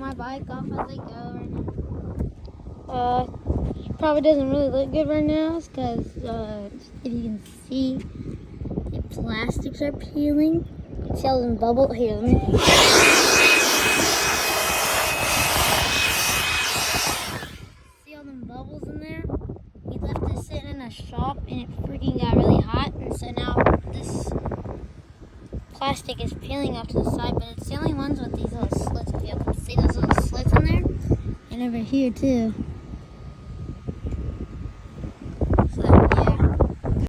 my bike off as I go right now. Probably doesn't really look good right now because if you can see, the plastics are peeling. See all them bubbles? Here, let me. See all them bubbles in there? We left this sitting in a shop and it freaking got really hot, and so now this plastic is peeling off to the side, but it's the only ones with these little slits. If you can see those little slits in there, and over here too.